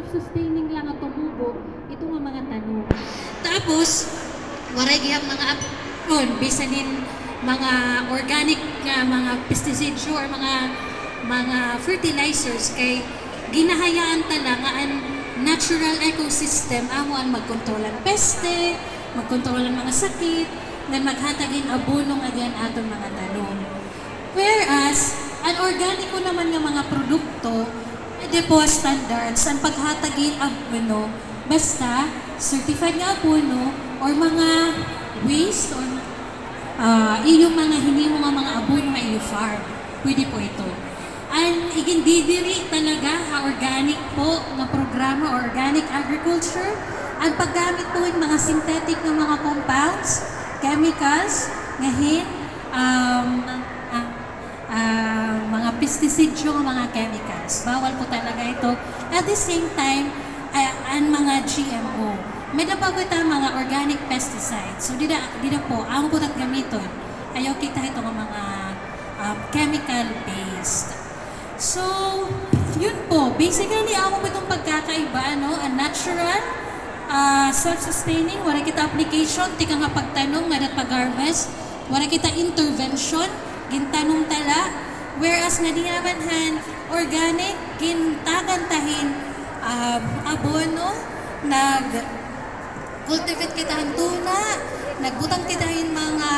self-sustaining lang at tumubo, ito nga mga tanong. Tapos, waray gihang mga bisanin mga organic nga mga pesticides or mga fertilizers kay ginahayaan tala nga ang natural ecosystem amo ang magkontrolan peste, magkontrolan mga sakit, nga maghatagin abono nga diyan aton mga tanong. Whereas, ang organiko naman nga mga produkto, pwede po standards ang paghatagin abono basta certified nga abono or mga waste or iyong mga hinimo nga mga abono nga iyo farm. Pwede po ito. Ang igindidiri talaga organic po na programa or organic agriculture ang paggamit po ng mga synthetic na mga compounds, chemicals, ngahin, mga pesticide yung mga chemicals. Bawal po talaga ito. At the same time, ang mga GMO. May napagod ang mga organic pesticides. So, di na po, ang putat gamiton. Ayaw kita ito ng mga chemical-based. So, yun po. Basically, ako po itong pagkakaiba, no? A natural, self-sustaining, wala kita application, tika nga pagtanong, nga pag-harvest, wala kita intervention, gintanong tala, whereas nga di naman organic, gintagantahin, abono, nag-cultivate kita ang tuna, nagbutang kita mga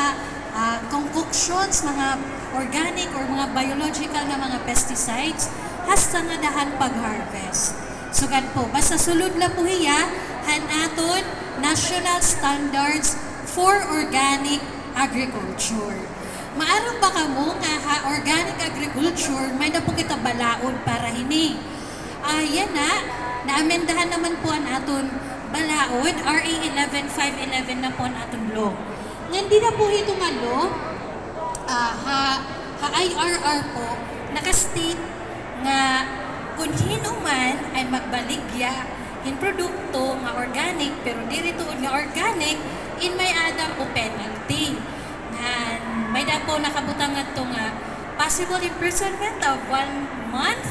concoctions, mga organic or mga biological na mga pesticides, hasta nga dahan pag-harvest. So gan po, basta sulod na po hiya, hanaton national standards for organic agriculture. Maarong ba ka mo nga organic agriculture, may na po kita balaod para hini. Yan naamendahan naman po ang aton balaod, RA 11511 na po ang aton law. Hindi na po ito nga law, IRR po, nakastate nga kung hinuman ay magbaligya in produkto nga organic, pero dito nga organic, in may ada po penalty. May na po nakabutang ito nga possible imprisonment of 1 month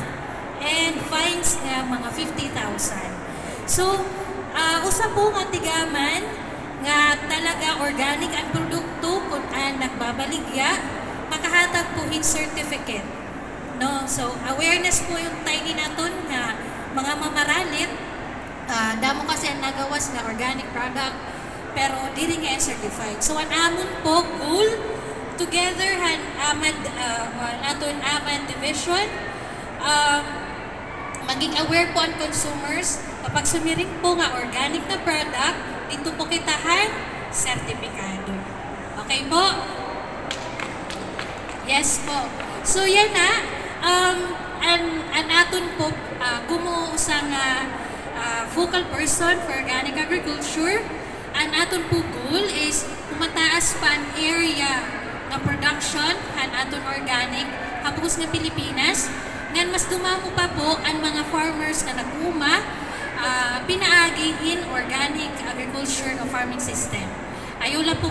and fines nga mga 50,000. So, usa po nga tigaman nga talaga organic ang produkto kung nagbabaligya, makahatag po in certificate. No? So, awareness po yung tiny naton nga mga mamaralit, damo kasi ang nagawas na organic product, pero dili nga certified. So, ang amon po, goal, together aton Amad Division, maging aware po ang consumers kapag sumiring po nga organic na product, dito po kitahan sertipikado. Okay po? Yes po. So yan ang aton po gumuusa nga focal person for organic agriculture. Ang aton po goal is kumataas pa ang area na production ang aton organic kapos nga Pilipinas. Ngan mas dumamo pa po ang mga farmers na naguma pinaagihin organic agriculture o farming system. Ayaw lang po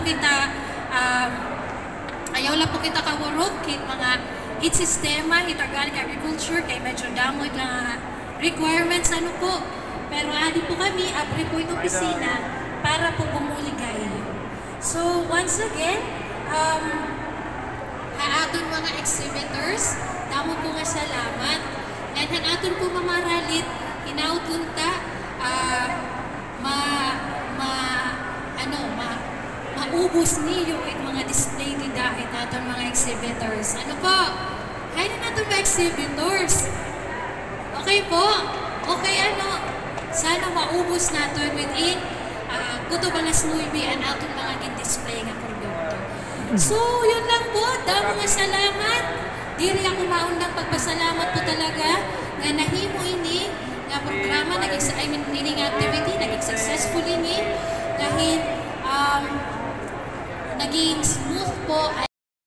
kita kawurog kit mga hit sistema, hit organic agriculture kay medyo damoy na requirements po. Pero adi po kami, apre po itong pisina para po bumuligay. So once again, aton mga exhibitors, damo po nga salamat. Ngayon aton po mamaralit, hinautunta, maubos niyo yung mga display ni dahil natin mga exhibitors. Ano po? Kaya na natin mga exhibitors. Okay po? Okay, sana maubos natin within kuto balas nuibi ang ating mga display ng produkto. So, yun lang po. Damo nga salamat. Diri ako maunang pagpasalamat po talaga nga nahimo ini nga programa, ini nga activity, naging successful ini. Dahil naging smooth po